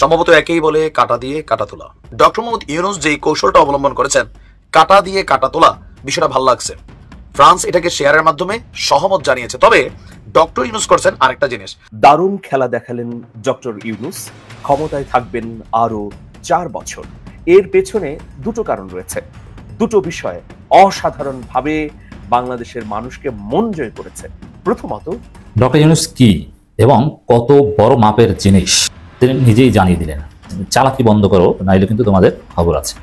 সম্ভবত একেই বলে কাটা দিয়ে কাটা তোলা। ডক্টর মোহাম্মদ ইউনূস যেই কৌশলটা অবলম্বন করেছেন, কাটা দিয়ে কাটা তোলা, বিষয়টা ভালো লাগছে। ফ্রান্স এটাকে শেয়ারের মাধ্যমে সহমত জানিয়েছে। তবে ডক্টর ইউনূস করছেন আরেকটা জিনিস। দারুণ খেলা দেখালেন ডক্টর ইউনূস। ক্ষমতায় থাকবেন আরো 4 বছর। এর পেছনে দুটো কারণ রয়েছে। দুটো বিষয় অসাধারণভাবে বাংলাদেশের মানুষকে মন জয় করেছে। প্রথমত, ডক্টর ইউনূস কি এবং কত বড় মাপের জিনিস তিনি নিজেই জানিয়ে দিলেন। চালাকি বন্ধ করো, নাইলে কিন্তু তোমাদের খবর আছে।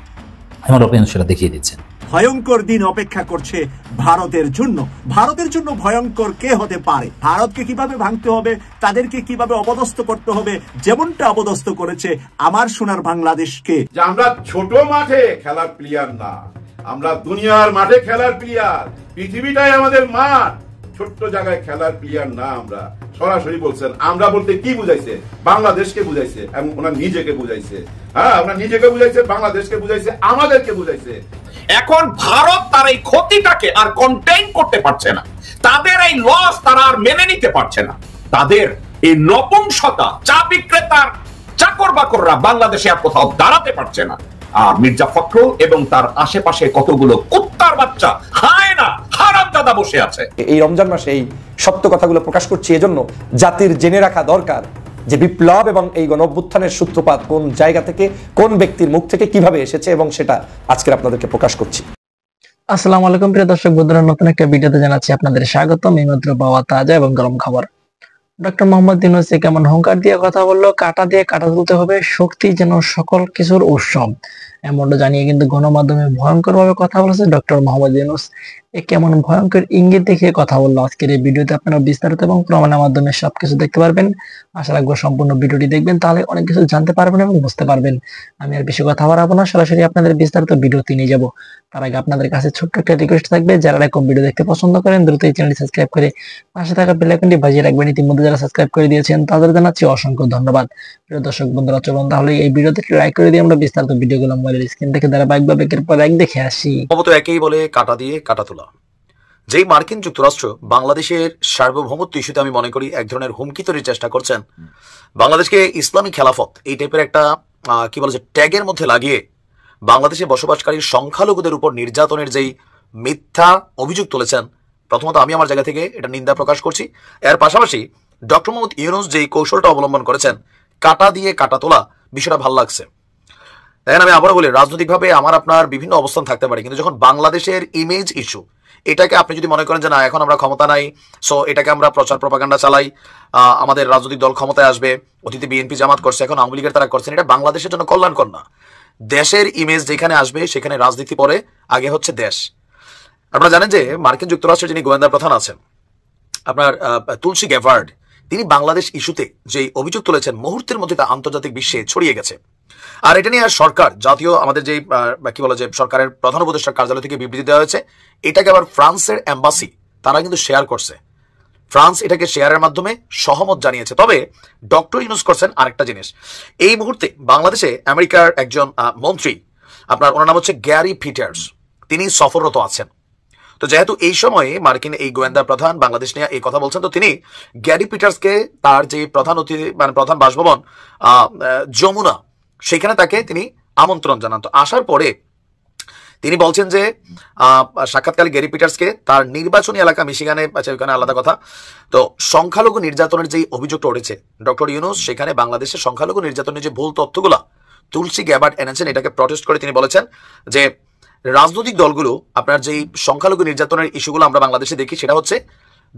এবং ডক্টর ইউনূস সেটা দেখিয়ে দিচ্ছেন। ভয়ঙ্কর দিন অপেক্ষা করছে ভারতের জন্য। ভারতের জন্য ভয়ঙ্কর কে হতে পারে? ভারতকে কিভাবে ভাঙতে হবে, তাদেরকে কিভাবে অপদস্থ করতে হবে, যেমনটা অপদস্থ করেছে আমার সোনার বাংলাদেশকে। যে আমরা ছোট মাঠে খেলার প্লেয়ার না, আমরা দুনিয়ার মাঠে খেলার প্লেয়ার। পৃথিবীটাই আমাদের মাঠ, ছোট্ট জায়গায় খেলার প্লেয়ার না আমরা। সরাসরি বলছেন। আমরা বলতে কি বুঝাইছে? বাংলাদেশকে বুঝাইছে এবং ওনার নিজেকে বুঝাইছে। হ্যাঁ, ওনার নিজেকে বুঝাইছে, বাংলাদেশকে বুঝাইছে, আমাদেরকে বুঝাইছে। এখন ভারত তার এই ক্ষতিটাকে আর কন্টেইন করতে পারছে না, তাদের এই লস তারা আর মেনে নিতে পারছে না। তাদের এই নপুংসতা, চা বিক্রেতার চাকর বাকররা বাংলাদেশে আর কোথাও দাঁড়াতে পারছে না। আর মির্জা ফখরুল এবং তার আশেপাশে কতগুলো কুত্তার বাচ্চা হায়না হারামজাদা বসে আছে। এই রমজান মাসে এই সত্য কথাগুলো প্রকাশ করছি এজন্য জাতির জেনে রাখা দরকার যে বিপ্লব এবং এই গণঅভ্যুত্থানের সূত্রপাত কোন জায়গা থেকে, কোন ব্যক্তির মুখ থেকে কিভাবে এসেছে, এবং সেটা আজকে আপনাদেরকে প্রকাশ করছি। আসসালামু আলাইকুম প্রিয় দর্শক বন্ধুরা, নতুন একটা ভিডিওতে জানাচ্ছি আপনাদের স্বাগতম। এইমাত্র পাওয়া তাজা এবং গরম খবর। ডক্টর মোহাম্মদ ইউনূস কেমন হুঙ্কার দিয়ে কথা বললো, কাটা দিয়ে কাটা তুলতে হবে, শক্তি যেন সকল কিছুর উৎসব, এমনটা জানিয়ে কিন্তু গণমাধ্যমে ভয়ঙ্কর ভাবে কথা বলেছে ডক্টর মোহাম্মদ ইউনূস। কেমন ভয়ঙ্কর ইঙ্গিত দেখিয়ে কথা বললো আজকের এই ভিডিওতে আপনারা বিস্তারিত এবং প্রমাণের মাধ্যমে সবকিছু দেখতে পারবেন। আশা রাখবো সম্পূর্ণ ভিডিওটি দেখবেন, তাহলে অনেক কিছু জানতে পারবেন এবং বুঝতে পারবেন। আমি আর বেশি কথা বাড়াবো না, সরাসরি আপনাদের বিস্তারিত ভিডিওতে নিয়ে যাবো। তার আগে আপনাদের কাছে ছোট্ট একটা রিকোয়েস্ট থাকবে, যারা এরকম ভিডিও দেখতে পছন্দ করেন দ্রুত এই চ্যানেলটি সাবস্ক্রাইব করে পাশে থাকা বেল আইকনটি বাজিয়ে রাখবেন। ইতিমধ্যে যারা সাবস্ক্রাইব করে দিয়েছেন তাদের জানাচ্ছি অসংখ্য ধন্যবাদ। প্রিয় দর্শক বন্ধুরা, চলুন তাহলে এই ভিডিওতে লাইক করে দিয়ে আমরা বিস্তারিত ভিডিওগুলো মোবাইলের স্ক্রিন থেকে ধারাবাহিকভাবে একের পর এক দেখে আসি। সম্ভবত একেই বলে কাটা দিয়ে কাটা তোলা। যেই মার্কিন যুক্তরাষ্ট্র বাংলাদেশের সার্বভৌমত্ব ইস্যুতে আমি মনে করি এক ধরনের হুমকি তৈরির চেষ্টা করছেন, বাংলাদেশকে ইসলামী খেলাফত এই টাইপের একটা কি বলে যে ট্যাগের মধ্যে লাগিয়ে বাংলাদেশে বসবাসকারী সংখ্যালঘুদের উপর নির্যাতনের যেই মিথ্যা অভিযোগ তুলেছেন, প্রথমত আমি আমার জায়গা থেকে এটা নিন্দা প্রকাশ করছি। এর পাশাপাশি ডক্টর মোহাম্মদ ইউনূস যেই কৌশলটা অবলম্বন করেছেন, কাটা দিয়ে কাটা তোলা, বিষয়টা ভালো লাগছে। দেখেন, আমি আবারও বলি, রাজনৈতিকভাবে আমার আপনার বিভিন্ন অবস্থান থাকতে পারে, কিন্তু যখন বাংলাদেশের ইমেজ ইস্যু, এটাকে আপনি যদি মনে করেন যে না এখন আমরা ক্ষমতা নাই, সো এটাকে আমরা প্রচার প্রপাগান্ডা চালাই, আমাদের রাজনৈতিক দল ক্ষমতায় আসবে, অতীতে বিএনপি জামাত করছে, এখন আওয়ামী লীগের তারা করছেন, এটা বাংলাদেশের জন্য কল্যাণকর না। দেশের ইমেজ যেখানে আসবে সেখানে রাজনীতি পরে, আগে হচ্ছে দেশ। আপনারা জানেন যে মার্কিন যুক্তরাষ্ট্রের যিনি গোয়েন্দা প্রধান আছেন, আপনার তুলসী গ্যাভার্ড, তিনি বাংলাদেশ ইস্যুতে যে অভিযোগ তুলেছেন, মুহূর্তের মধ্যে তা আন্তর্জাতিক বিশ্বে ছড়িয়ে গেছে। আর এটা নিয়ে সরকার, জাতীয় আমাদের যে কি বলে যে সরকারের প্রধান উপদেষ্টার কার্যালয় থেকে বিবৃতি দেওয়া হয়েছে, এটাকে আবার ফ্রান্সের এম্বাসি তারা কিন্তু শেয়ার করছে। ফ্রান্স এটাকে শেয়ারের মাধ্যমে সহমত জানিয়েছে। তবে ডক্টর ইউনূস করছেন আরেকটা জিনিস। এই মুহূর্তে বাংলাদেশে আমেরিকার একজন মন্ত্রী, আপনার ওনার নাম হচ্ছে গ্যারি পিটার্স, তিনি সফররত আছেন। তো যেহেতু এই সময়ে মার্কিন এই গোয়েন্দা প্রধান বাংলাদেশ নিয়ে এই কথা বলছেন, তো তিনি গ্যারি পিটার্সকে তার যে প্রধান অতিথি মানে প্রধান বাসভবন যমুনা, সেখানে তাকে তিনি আমন্ত্রণ জানান। তো আসার পরে তিনি বলছেন যে সাক্ষাৎকালে গ্যারি পিটার্সকে তার নির্বাচনী এলাকা মিশিগানে, ওইখানে আলাদা কথা, তো সংখ্যালঘু নির্যাতনের যে অভিযোগটা উঠেছে, ডক্টর ইউনূস সেখানে বাংলাদেশের সংখ্যালঘু নির্যাতনের যে ভুল তথ্যগুলা তুলসী গ্যাবার্ড এনেছেন, এটাকে প্রটেস্ট করে তিনি বলেছেন যে রাজনৈতিক দলগুলো আপনার যেই সংখ্যালঘু নির্যাতনের ইস্যুগুলো আমরা বাংলাদেশে দেখি, সেটা হচ্ছে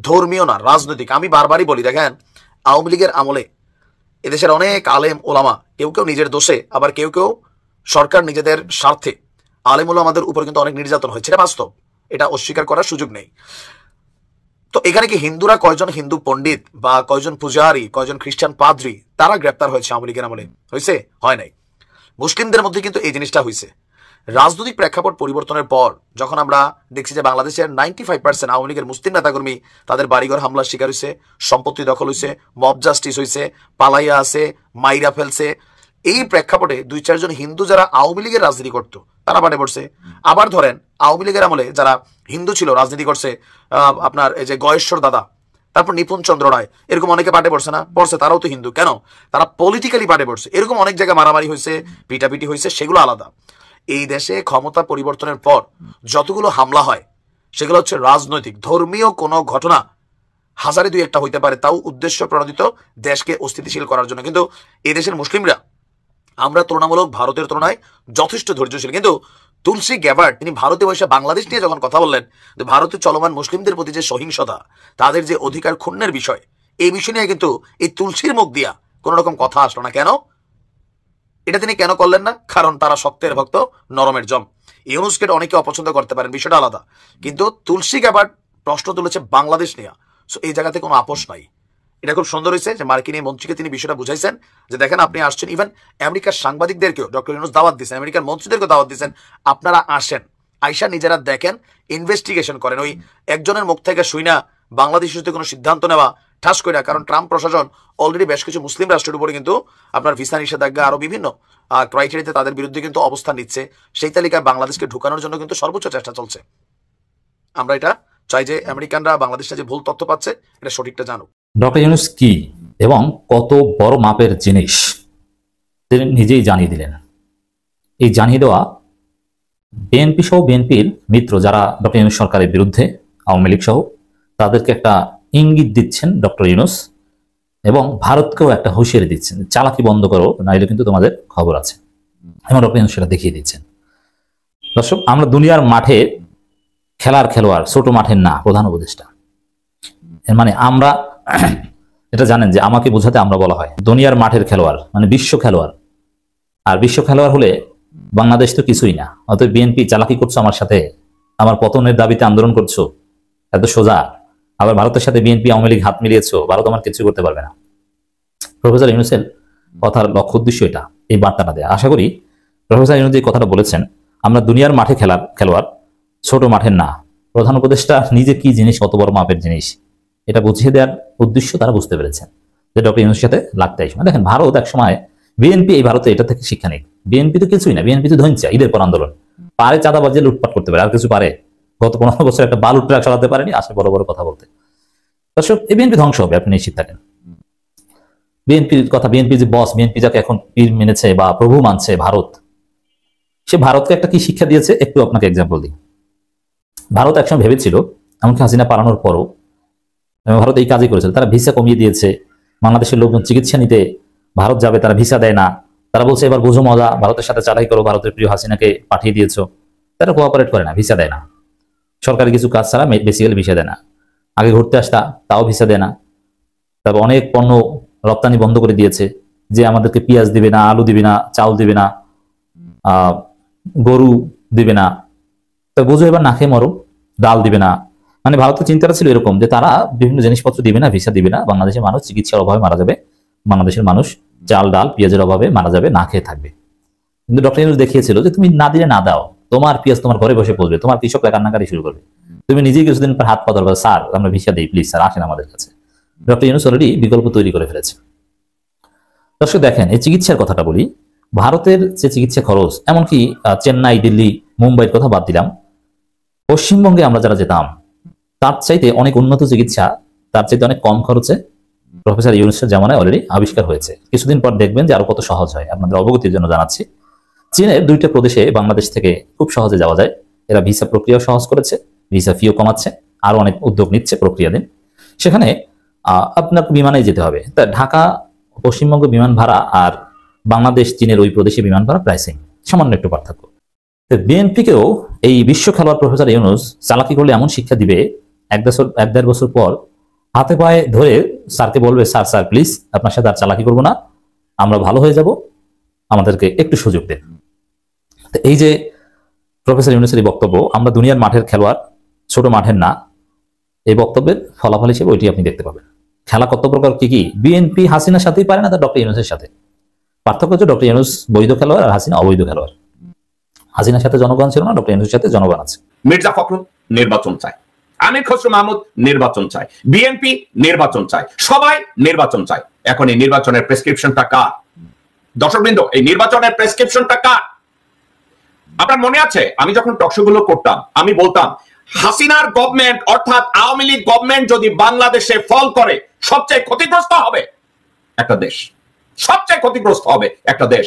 ধর্মীয় না, রাজনৈতিক। আমি বারবারই বলি, দেখেন আওয়ামী লীগের আমলে এদেশের অনেক আলেম ওলামা, কেউ কেউ নিজের দোষে, আবার কেউ কেউ সরকার নিজেদের স্বার্থে আলেম ওলামাদের উপর কিন্তু অনেক নির্যাতন হয়েছে, এটা বাস্তব, এটা অস্বীকার করার সুযোগ নেই। তো এখানে কি হিন্দুরা কয়জন হিন্দু পণ্ডিত বা কয়জন পূজারী, কয়জন খ্রিস্টান পাদ্রী তারা গ্রেপ্তার হয়েছে আওয়ামী লীগের আমলে? হয়েছে? হয় নাই। মুসলিমদের মধ্যে কিন্তু এই জিনিসটা হয়েছে। রাজনৈতিক প্রেক্ষাপট পরিবর্তনের পর যখন আমরা দেখছি যে বাংলাদেশের 95% আওয়ামী লীগের মুসলিম নেতাকর্মী তাদের বাড়িঘর হামলার শিকার হয়েছে, সম্পত্তি দখল হয়েছে, মব জাস্টিস হয়েছে, পালাইয়া আছে, মাইরা ফেলছে, এই প্রেক্ষাপটে 2-4 জন হিন্দু যারা আওয়ামী লীগের রাজনীতি করতো তারা বাড়ে পড়ছে। আবার ধরেন আওয়ামী লীগের আমলে যারা হিন্দু ছিল রাজনীতি করছে, আপনার এই যে গয়েশ্বর দাদা, তারপর নিপুণ চন্দ্র রায়, এরকম অনেকে পাটে পড়ছে না? পড়ছে, তারাও তো হিন্দু। কেন? তারা পলিটিক্যালি পাটে পড়ছে। এরকম অনেক জায়গায় মারামারি হয়েছে, পিটাপিটি হয়েছে, সেগুলো আলাদা। এই দেশে ক্ষমতা পরিবর্তনের পর যতগুলো হামলা হয় সেগুলো হচ্ছে রাজনৈতিক, ধর্মীয় কোনো ঘটনা হাজারে দুই একটা হইতে পারে, তাও উদ্দেশ্য প্রণোদিত দেশকে অস্থিতিশীল করার জন্য। কিন্তু এই দেশের মুসলিমরা আমরা তুলনামূলক ভারতের তুলনায় যথেষ্ট ধৈর্যশীল। কিন্তু তুলসী গ্যাবার্ড তিনি ভারতে বসে বাংলাদেশ নিয়ে যখন কথা বললেন, যে ভারতে চলমান মুসলিমদের প্রতি যে সহিংসতা, তাদের যে অধিকার ক্ষুণ্ণের বিষয়, এই বিষয় নিয়ে কিন্তু এই তুলসীর মুখ দিয়া কোন রকম কথা আসলো না। কেন? এটা তিনি কেন করলেন না? কারণ তারা শক্তের ভক্ত, নরমের জম। ইউনুসকে অনেকে অপছন্দ করতে পারেন, বিষয়টা আলাদা। কিন্তু তুলসী গ্যাবার্ড প্রশ্ন তুলেছে বাংলাদেশ নিয়ে, সো এই জায়গাতে কোনো আপোষ নাই। এটা খুব সুন্দর হয়েছে যে মার্কিন এই মন্ত্রীকে তিনি বিষয়টা বুঝাইছেন যে দেখেন আপনি আসছেন, ইভেন আমেরিকার সাংবাদিকদেরকেও ডক্টর ইউনুস দাওয়াত দিচ্ছেন, আমেরিকার মন্ত্রীদেরকেও দাওয়াত দিচ্ছেন, আপনারা আসেন, আইসা নিজেরা দেখেন, ইনভেস্টিগেশন করেন। ওই একজনের মুখ থেকে শুই না বাংলাদেশ ইস্যুতে কোনো সিদ্ধান্ত নেওয়া ঠাস করে না। কারণ ট্রাম্প প্রশাসন অলরেডি বেশ কিছু মুসলিম রাষ্ট্রের উপরে কিন্তু আপনার ভিসা নিষেধাজ্ঞা আরো বিভিন্ন ক্রাইটেরিয়াতে তাদের বিরুদ্ধে কিন্তু অবস্থান নিচ্ছে। সেই তালিকায় বাংলাদেশকে ঢুকানোর জন্য কিন্তু সর্বোচ্চ চেষ্টা চলছে। আমরা এটা চাই যে আমেরিকানরা বাংলাদেশে যে ভুল তথ্য পাচ্ছে এটা সঠিকটা জানুক। ডক্টর ইউনুস কি এবং কত বড় মাপের জিনিস তিনি নিজেই জানিয়ে দিলেন। এই জানিয়ে দেওয়া বিএনপি সহ বিএনপির মিত্র যারা ডক্টর ইউনুস সরকারের বিরুদ্ধে, আওয়ামী লীগ সহ, তাদেরকে একটা ইঙ্গিত দিচ্ছেন ডক্টর ইউনুস, এবং ভারতকেও একটা হুঁশিয়ারি দিচ্ছেন, চালাকি বন্ধ করো, নাইলে কিন্তু তোমাদের খবর আছে। এবং ডক্টর ইউনুস সেটা দেখিয়ে দিচ্ছেন। দর্শক, আমরা দুনিয়ার মাঠে খেলার খেলোয়াড়, ছোট মাঠের না, প্রধান উপদেষ্টা। এর মানে আমরা এটা জানেন যে আমাকে বোঝাতে আমরা বলা হয় দুনিয়ার মাঠের খেলোয়াড়, মানে বিশ্ব খেলোয়াড়। আর বিশ্ব খেলোয়াড় হলে বাংলাদেশ তো কিছুই না। অতএব বিএনপি চালাকি করছো আমার সাথে, আমার পতনের দাবিতে আন্দোলন করছো, এত সোজা। আবার ভারতের সাথে বিএনপি আওয়ামী লীগ হাত মিলিয়েছো, ভারত আমার কিছু করতে পারবে না। প্রফেসর ইউনুসের কথার লক্ষ্য উদ্দেশ্য এটা, এই বার্তাটা দেয়া। আশা করি প্রফেসর ইউনুস যে কথাটা বলেছেন, আমরা দুনিয়ার মাঠে খেলোয়াড়, ছোট মাঠের না, প্রধান উপদেষ্টা নিজে কি জিনিস, কত বড় মাপের জিনিস, এটা বুঝিয়ে দেওয়ার উদ্দেশ্য তারা বুঝতে পেরেছেন যে ডক্টর ইউনুসের সাথে লাগতে আসবে। দেখেন, ভারত এক সময়, বিএনপি এই ভারতে এটা থেকে শিক্ষা নেই। বিএনপি তো কিছুই না, বিএনপি তো ধৈর্য, ঈদের পর আন্দোলন পারে, চাঁদাবাজি লুটপাট করতে পারে, আর কিছু পারে? গত 15 বছর একটা বালু ট্রাক চালাতে পারেনি, আসে বড় বড় কথা বলতে। দর্শক, এই বিএনপি ধ্বংস হবে, আপনি নিশ্চিত থাকেন। বিএনপির কথা, বিএনপি যে বস, বিএনপি যাকে এখন পীর মেনেছে বা প্রভু মানছে ভারত, সে ভারতকে একটা কি শিক্ষা দিয়েছে একটু আপনাকে এক্সাম্পল দিই। ভারত একসময় ভেবেছিল, এমনকি হাসিনা পালানোর পরও ভারত এই কাজই করেছিল, তারা ভিসা কমিয়ে দিয়েছে। বাংলাদেশের লোকজন চিকিৎসা নিতে ভারত যাবে, তারা ভিসা দেয় না। তারা বলছে এবার বুঝো মজা, ভারতের সাথে চালাই করো, ভারতের প্রিয় হাসিনাকে পাঠিয়ে দিয়েছো। তারা কোঅপারেট করে না, ভিসা দেয় না, সরকারি কিছু কাজ ছাড়া বেসিক্যালি ভিসা দেয় না। আগে ঘুরতে আসতা, তাও ভিসা দেয় না। তারপর অনেক পণ্য রপ্তানি বন্ধ করে দিয়েছে, যে আমাদেরকে পেঁয়াজ দিবে না, আলু দিবে না, চাউল দিবে না, গরু দিবে না। তো বুঝো এবার না খেয়ে মরো, ডাল দিবে না। মানে ভারতের চিন্তাটা ছিল এরকম যে তারা বিভিন্ন জিনিসপত্র দিবে না, ভিসা দিবে না, বাংলাদেশের মানুষ চিকিৎসার অভাবে মারা যাবে, বাংলাদেশের মানুষ চাল ডাল পেঁয়াজের অভাবে মারা যাবে, না খেয়ে থাকবে। কিন্তু ডক্টর ইউনুস দেখিয়েছিল যে তুমি না দিলে না দাও, তোমার পেঁয়াজ তোমার ঘরে বসে পড়বে, তোমার কৃষকরা কান্নাকাটি শুরু করবে, তুমি নিজেই কিছুদিন পর হাত পা ধরবে, স্যার আমরা ভিসা দিই, প্লিজ স্যার আসেন আমাদের কাছে। ডক্টর ইউনুস অলরেডি বিকল্প তৈরি করে ফেলেছে। দর্শক দেখেন, এই চিকিৎসার কথাটা বলি, ভারতের যে চিকিৎসা খরচ, এমনকি চেন্নাই, দিল্লি, মুম্বাইয়ের কথা বাদ দিলাম, পশ্চিমবঙ্গে আমরা যারা যেতাম তার চাইতে অনেক উন্নত চিকিৎসা, তার চাইতে অনেক কম খরচে প্রফেসর ইউনুসের জামানায় অলরেডি আবিষ্কার হয়েছে। কিছুদিন পর দেখবেন যে আরো কত সহজ হয়। আপনাদের অবগতির জন্য জানাচ্ছি, চীনের 2টা প্রদেশে বাংলাদেশ থেকে খুব সহজে যাওয়া যায়। এরা ভিসা প্রক্রিয়া সহজ করেছে, ভিসা ফিও কমাচ্ছে, আরো অনেক উদ্যোগ নিচ্ছে প্রক্রিয়াধীন। সেখানে আপনার বিমানে যেতে হবে। তা ঢাকা পশ্চিমবঙ্গ বিমান ভাড়া আর বাংলাদেশ চীনের ওই প্রদেশে বিমান ভাড়া প্রাইসিং সামান্য একটু পার্থক্য। বিএনপিকেও এই বিশ্ব খেলোয়াড় প্রফেসর ইউনুস চালাকি করলে এমন শিক্ষা দিবে, 1-1.5 বছর পর হাতে পায়ে ধরে স্যারকে বলবে, স্যার স্যার প্লিজ আপনার সাথে আর চালাকি করবো না, আমরা ভালো হয়ে যাব, আমাদেরকে একটু সুযোগ দেন। এই যে প্রফেসর ইউনুসের বক্তব্য, আমরা দুনিয়ার মাঠের খেলোয়াড়, ছোট মাঠের না, এই বক্তব্যের ফলাফল হিসেবে ওইটি আপনি দেখতে পাবেন। খেলা কত প্রকার কি কি, বিএনপি হাসিনার সাথেই পারে না, তার ডক্টর ইউনুসের সাথে। পার্থক্য হচ্ছে ডক্টর ইউনুস বৈধ খেলোয়াড় আর হাসিনা অবৈধ খেলোয়াড়। হাসিনার সাথে জনগণ ছিল না, ডক্টর ইউনুসের সাথে জনগণ আছে। মির্জা ফখরুল নির্বাচন চায়, আমির খসরু মাহমুদ নির্বাচন চায়, বিএনপি নির্বাচন চায়, সবাই নির্বাচন চায়। এখন এই নির্বাচনের প্রেসক্রিপশনটা কার? দর্শকবৃন্দ, এই নির্বাচনের প্রেসক্রিপশনটা কার? আপনার মনে আছে আমি যখন টকশো গুলো করতাম, আমি বলতাম হাসিনার গভর্নমেন্ট অর্থাৎ আওয়ামী লীগ গভর্নমেন্ট যদি বাংলাদেশে ফল করে সবচেয়ে ক্ষতিগ্রস্ত হবে একটা দেশ, সবচেয়ে ক্ষতিগ্রস্ত হবে একটা দেশ।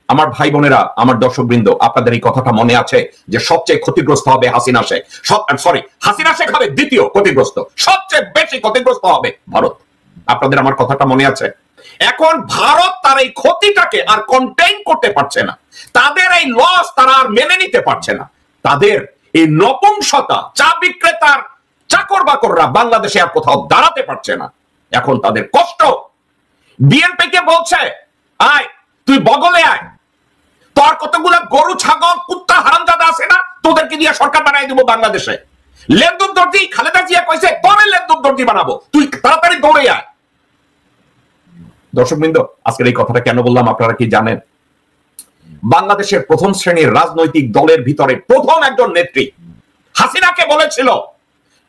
আমার ভাই বোনেরা, আমার দর্শকবৃন্দ, আপনাদের এই কথাটা মনে আছে যে সবচেয়ে ক্ষতিগ্রস্ত হবে হাসিনা শেখ, হাসিনা শেখ হবে দ্বিতীয় ক্ষতিগ্রস্ত, সবচেয়ে বেশি ক্ষতিগ্রস্ত হবে ভারত। আপনাদের আমার কথাটা মনে আছে? এখন ভারত তার এই ক্ষতিটাকে আর কন্টেইন করতে পারছে না, তাদের এই লস তারা আর মেনে নিতে পারছে না, তাদের এই নপুংসতা, চা বিক্রেতার চাকর বাকররা বাংলাদেশে আর কোথাও দাঁড়াতে পারছে না। এখন তাদের কষ্ট। বিএনপি কে বলছে আয় তুই বগলে আয়, তোর কতগুলো গরু ছাগল কুত্তা হারামজাদা আছে না, তোদেরকে দিয়ে সরকার বানাই দিব বাংলাদেশে। লেন্দুর দর্জি খালেদা জিয়া কইছে তোরে লেন্দুর দর্জি বানাবো, তুই তাড়াতাড়ি দৌড়ে আয়। দর্শকবৃন্দ, আজকের এই কথাটা কেন বললাম আপনারা কি জানেন? বাংলাদেশের প্রথম শ্রেণীর রাজনৈতিক দলের ভিতরে প্রথম একজন নেত্রী হাসিনাকে বলেছিল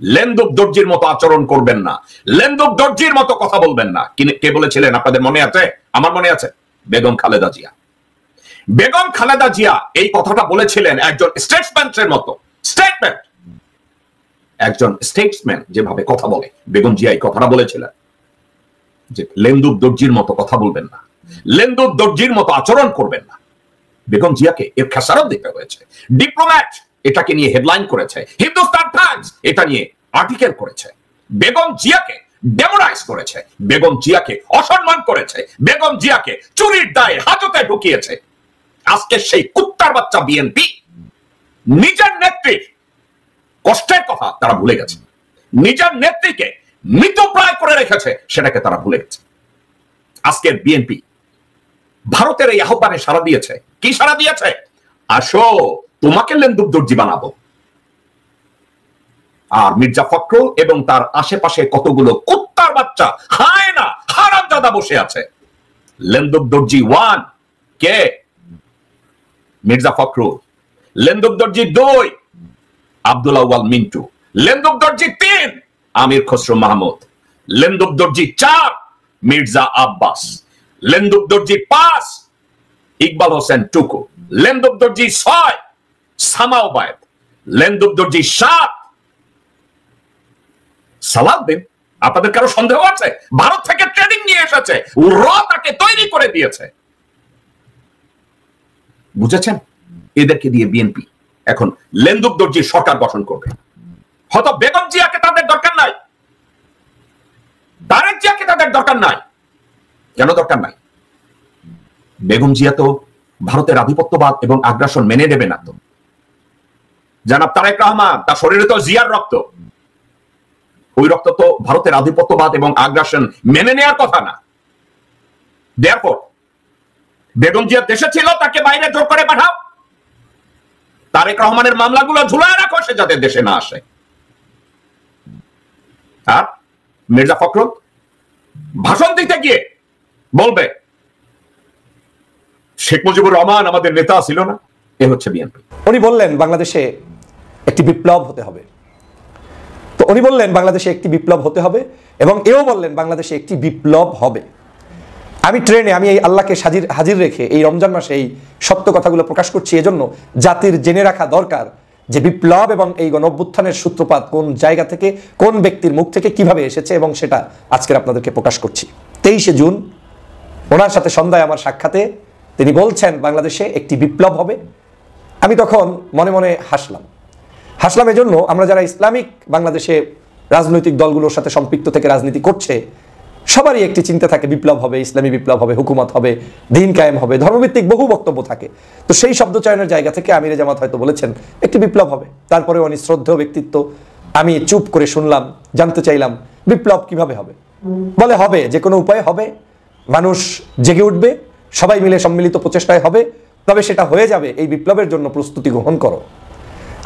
লেন্দুক দর্জির মতো আচরণ করবেন না, লেন্দুক দর্জির মতো কথা বলবেন না। কে বলেছিলেন আপনাদের মনে আছে? আমার মনে আছে, বেগম খালেদা জিয়া। বেগম খালেদা জিয়া এই কথাটা বলেছিলেন একজন স্টেটসম্যানের মতো। স্টেটমেন্ট, একজন স্টেটসম্যান যেভাবে কথা বলে, বেগম জিয়া এই কথাটা বলেছিলেন যে লেন্দুক দর্জির মতো কথা বলবেন না, লেন্দুক দর্জির মতো আচরণ করবেন না। বেগম জিয়াকে এর খেসারত দিতে হয়েছে। ডিপ্লোম্যাট এটাকে নিয়ে হেডলাইন করেছে, হিন্দুস্তান টাইমস এটা নিয়ে আর্টিকেল করেছে। বেগম জিয়াকে ডেমোরাইজ করেছে, বেগম জিয়াকে অসম্মান করেছে, বেগম জিয়াকে চুরির দায়ে হাজতে ঢুকিয়েছে। আজকে সেই কুত্তার বাচ্চা বিএনপি নিজের নেত্রীর কষ্টের কথা তারা ভুলে গেছে, নিজের নেত্রীকে মৃতপ্রায় করে রেখেছে সেটাকে তারা ভুলে গেছে। আজকের বিএনপি ভারতের এই আহ্বানে সাড়া দিয়েছে। কি সাড়া দিয়েছে? আসো তোমাকে লেন্দুক দর্জি বানাবো। আর মির্জা ফখরুল এবং তার আশেপাশে কতগুলো কুত্তার বাচ্চা হায়না হারামজাদা বসে আছে। লেন্দুক দর্জি 1 কে? মির্জা ফখরুল। লেন্দুক দর্জি 2 আব্দুল আউয়াল মিন্টু। লেন্দুক দর্জি 3 আমির খসরু মাহমুদ। লেন্দুক দর্জি 4 মির্জা আব্বাস। লেন্দুক দর্জি 5 ইকবাল হোসেন টুকু। লেন্দুক দর্জি 6 সামাও বায়েদ। লেন্দুক দর্জি 7 সালাউদ্দিন। আপনাদের কারো সন্দেহ আছে? ভারত থেকে ট্রেনিং নিয়ে এসেছে, র তাকে তৈরি করে দিয়েছে। বুঝেছেন? এদেরকে দিয়ে বিএনপি এখন লেন্দুক দর্জির সরকার গঠন করবে। হয়তো বেগম জিয়াকে তাদের দরকার নাই, তারেক জিয়াকে তাদের দরকার নাই। কেন দরকার নাই? বেগম জিয়া তো ভারতের আধিপত্যবাদ এবং আগ্রাসন মেনে নেবে না। তো জনাব তারেক রহমান, তার শরীরে তো জিয়ার রক্ত, ওই রক্ত তো ভারতের আধিপত্যবাদ এবং আগ্রাসন মেনে নেওয়ার কথা না। দেয়ারফর বেগম জিয়া দেশে ছিল, তাকে বাইরে জোর করে পাঠাও। তারেক রহমানের মামলাগুলো ঝুলায় রাখো, সে যাতে দেশে না আসে। আর মির্জা ফখরুল ভাষণ দিতে গিয়ে বলবে শেখ মুজিবুর রহমান আমাদের নেতা ছিল না। এ হচ্ছে বিএনপি। উনি বললেন বাংলাদেশে একটি বিপ্লব হতে হবে। তো উনি বললেন বাংলাদেশে একটি বিপ্লব হতে হবে এবং এও বললেন বাংলাদেশে একটি বিপ্লব হবে। আমি ট্রেনে আমি এই আল্লাহকে হাজির রেখে এই রমজান মাসে এই সত্য কথাগুলো প্রকাশ করছি এজন্য জাতির জেনে রাখা দরকার যে বিপ্লব এবং এই গণঅভ্যুত্থানের সূত্রপাত কোন জায়গা থেকে, কোন ব্যক্তির মুখ থেকে কিভাবে এসেছে, এবং সেটা আজকের আপনাদেরকে প্রকাশ করছি। 23শে জুন ওনার সাথে সন্ধ্যায় আমার সাক্ষাতে তিনি বলছেন বাংলাদেশে একটি বিপ্লব হবে। আমি তখন মনে মনে হাসলাম এজন্য আমরা যারা ইসলামিক বাংলাদেশে রাজনৈতিক দলগুলোর সাথে সম্পৃক্ত থেকে রাজনীতি করছে সবারই একটি চিন্তা থাকে বিপ্লব হবে, ইসলামী বিপ্লব হবে, হুকুমত হবে, দিন কায়েম হবে, ধর্মভিত্তিক বহু বক্তব্য থাকে। তো সেই শব্দ চয়নের জায়গা থেকে আমিরে জামাত হয়তো বলেছেন একটি বিপ্লব হবে। তারপরে উনি শ্রদ্ধেয় ব্যক্তিত্ব, আমি চুপ করে শুনলাম, জানতে চাইলাম বিপ্লব কিভাবে হবে। বলে হবে, যে কোনো উপায়ে হবে, মানুষ জেগে উঠবে, সবাই মিলে সম্মিলিত প্রচেষ্টায় হবে, তবে সেটা হয়ে যাবে। এই বিপ্লবের জন্য প্রস্তুতি গ্রহণ করো।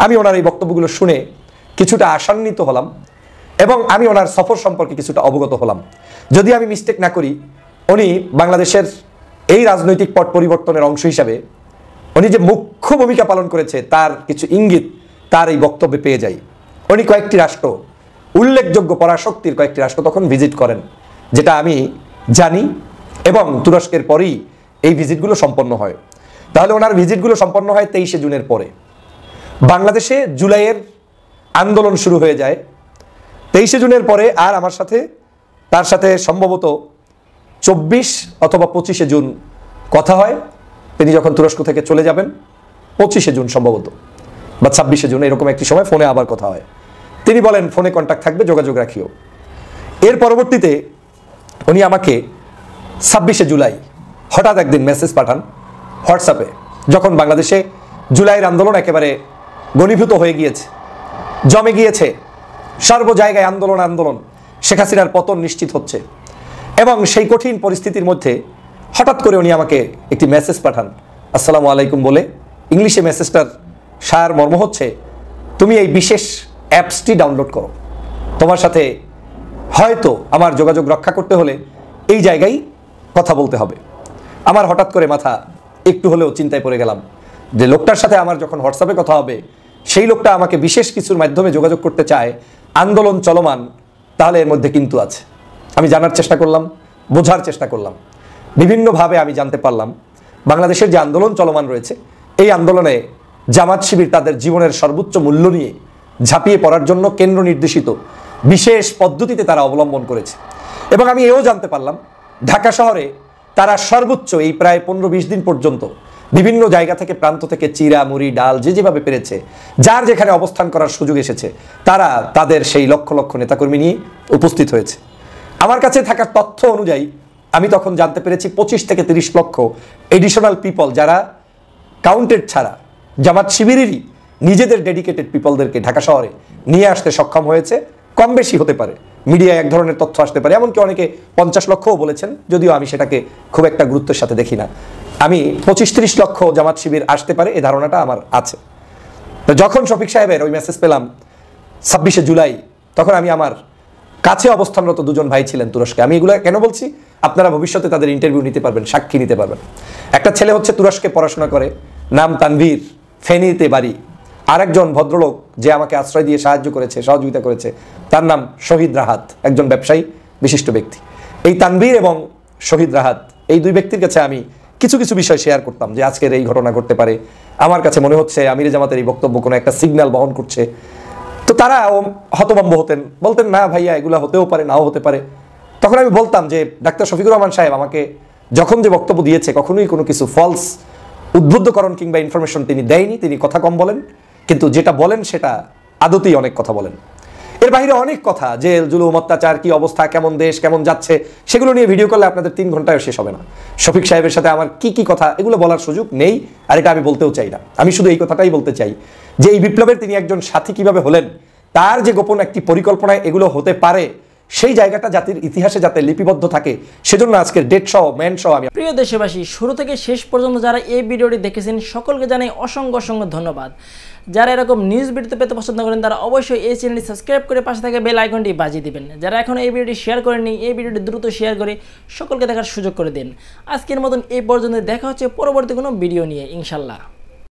আমি ওনার এই বক্তব্যগুলো শুনে কিছুটা আশান্বিত হলাম এবং আমি ওনার সফর সম্পর্কে কিছুটা অবগত হলাম। যদি আমি মিস্টেক না করি, উনি বাংলাদেশের এই রাজনৈতিক পট পরিবর্তনের অংশ হিসাবে উনি যে মুখ্য ভূমিকা পালন করেছে তার কিছু ইঙ্গিত তার এই বক্তব্যে পেয়ে যাই। উনি কয়েকটি রাষ্ট্র, উল্লেখযোগ্য পরাশক্তির কয়েকটি রাষ্ট্র তখন ভিজিট করেন, যেটা আমি জানি, এবং তুরস্কের পরেই এই ভিজিটগুলো সম্পন্ন হয়। তাহলে ওনার ভিজিটগুলো সম্পন্ন হয় 23শে জুনের পরে। বাংলাদেশে জুলাইয়ের আন্দোলন শুরু হয়ে যায়। 23শে জুনের পরে আর আমার সাথে তার সাথে সম্ভবত 24 অথবা 25শে জুন কথা হয়। তিনি যখন তুরস্ক থেকে চলে যাবেন 25শে জুন সম্ভবত বা 26শে জুন এরকম একটি সময় ফোনে আবার কথা হয়। তিনি বলেন ফোনে কন্ট্যাক্ট থাকবে, যোগাযোগ রাখিও। এর পরবর্তীতে উনি আমাকে 26শে জুলাই হঠাৎ একদিন মেসেজ পাঠান হোয়াটসঅ্যাপে, যখন বাংলাদেশে জুলাইয়ের আন্দোলন একেবারে ঘনীভূত হয়ে গিয়েছে, জমে গিয়েছে, সর্ব জায়গায় আন্দোলন, শেখ হাসিনার পতন নিশ্চিত হচ্ছে, এবং সেই কঠিন পরিস্থিতির মধ্যে হঠাৎ করে উনি আমাকে একটি মেসেজ পাঠান আসসালামু আলাইকুম বলে। ইংলিশে মেসেজটার সার মর্ম হচ্ছে, তুমি এই বিশেষ অ্যাপসটি ডাউনলোড করো, তোমার সাথে হয়তো আমার যোগাযোগ রক্ষা করতে হলে এই জায়গায় কথা বলতে হবে। আমার হঠাৎ করে মাথা একটু হলেও চিন্তায় পড়ে গেলাম যে লোকটার সাথে আমার যখন হোয়াটসঅ্যাপে কথা হবে, সেই লোকটা আমাকে বিশেষ কিছুর মাধ্যমে যোগাযোগ করতে চায়, আন্দোলন চলমান, তাহলে এর মধ্যে কিন্তু আছে। আমি জানার চেষ্টা করলাম, বোঝার চেষ্টা করলাম, বিভিন্নভাবে আমি জানতে পারলাম বাংলাদেশের যে আন্দোলন চলমান রয়েছে, এই আন্দোলনে জামাত শিবির তাদের জীবনের সর্বোচ্চ মূল্য নিয়ে ঝাঁপিয়ে পড়ার জন্য কেন্দ্র নির্দেশিত বিশেষ পদ্ধতিতে তারা অবলম্বন করেছে। এবং আমি এও জানতে পারলাম ঢাকা শহরে তারা সর্বোচ্চ এই প্রায় 15-20 দিন পর্যন্ত বিভিন্ন জায়গা থেকে, প্রান্ত থেকে চিরা মুড়ি ডাল যে যেভাবে পেরেছে, যার যেখানে অবস্থান করার সুযোগ এসেছে, তারা তাদের সেই লক্ষ লক্ষ নেতাকর্মী নিয়ে উপস্থিত হয়েছে। আমার কাছে থাকা তথ্য অনুযায়ী আমি তখন জানতে পেরেছি 25 থেকে 30 লক্ষ এডিশনাল পিপল, যারা কাউন্টেড ছাড়া জামাত শিবিরেরই নিজেদের ডেডিকেটেড পিপলদেরকে ঢাকা শহরে নিয়ে আসতে সক্ষম হয়েছে। কম বেশি হতে পারে, মিডিয়ায় এক ধরনের তথ্য আসতে পারে, এমনকি অনেকে 50 লক্ষও বলেছেন, যদিও আমি সেটাকে খুব একটা গুরুত্বের সাথে দেখি না। আমি 25-30 লক্ষ জামাত শিবির আসতে পারে এই ধারণাটা আমার আছে। তো যখন শফিক সাহেবের ওই মেসেজ পেলাম 26শে জুলাই, তখন আমি আমার কাছে অবস্থানরত দুজন ভাই ছিলেন তুরস্কে। আমি এগুলো কেন বলছি, আপনারা ভবিষ্যতে তাদের ইন্টারভিউ নিতে পারবেন, সাক্ষী নিতে পারবেন। একটা ছেলে হচ্ছে তুরস্কে পড়াশোনা করে, নাম তানভীর, ফেনীতে বাড়ি। আরেকজন ভদ্রলোক যে আমাকে আশ্রয় দিয়ে সাহায্য করেছে, সহযোগিতা করেছে, তার নাম শহীদ রাহাত, একজন ব্যবসায়ী, বিশিষ্ট ব্যক্তি। এই তানভীর এবং শহীদ রাহাত, এই দুই ব্যক্তির কাছে আমি কিছু কিছু বিষয় শেয়ার করতাম যে আজকের এই ঘটনা ঘটতে পারে, আমার কাছে মনে হচ্ছে আমিরে জামাতের এই বক্তব্য কোনো একটা সিগন্যাল বহন করছে। তো তারা হতভম্ব হতেন, বলতেন না ভাইয়া এগুলো হতেও পারে, নাও হতে পারে। তখন আমি বলতাম যে ডাক্তার শফিকুর রহমান সাহেব আমাকে যখন যে বক্তব্য দিয়েছে, কখনোই কোনো কিছু ফলস উদ্বুদ্ধকরণ কিংবা ইনফরমেশন তিনি দেয়নি। তিনি কথা কম বলেন, কিন্তু যেটা বলেন সেটা আদতেই অনেক কথা বলেন। এর বাইরে অনেক কথা, জেল জুলুম অত্যাচার, কি অবস্থা, কেমন দেশ কেমন যাচ্ছে, সেগুলো নিয়ে ভিডিও করলে আপনাদের 3 ঘন্টায় শেষ হবে না। শফিক সাহেবের সাথে আমার কি কি কথা, এগুলো বলার সুযোগ নেই, আর এটা আমি বলতেও চাই না। আমি শুধু এই কথাটাই বলতে চাই যে এই বিপ্লবের তিনি একজন সাথী কিভাবে হলেন, তার যে গোপন একটি পরিকল্পনায় এগুলো হতে পারে, সেই জায়গাটা জাতির ইতিহাসে যাতে লিপিবদ্ধ থাকে, সেজন্য আজকের ডেট সহ ম্যান সহ আমি। প্রিয় দেশবাসী, শুরু থেকে শেষ পর্যন্ত যারা এই ভিডিওটি দেখেছেন সকলকে জানাই অসংখ্য অসংখ্য ধন্যবাদ। যারা এরকম নিউজ ভিডিও পেতে পছন্দ করেন তারা অবশ্যই এই চ্যানেলটি সাবস্ক্রাইব করে পাশে থাকা বেল আইকনটি বাজিয়ে দিবেন। যারা এখন এই ভিডিওটি শেয়ার করেননি, এই ভিডিওটি দ্রুত শেয়ার করে সকলকে দেখার সুযোগ করে দিন। আজকের মতন এই পর্যন্ত, দেখা হচ্ছে পরবর্তী কোনো ভিডিও নিয়ে ইনশাল্লাহ।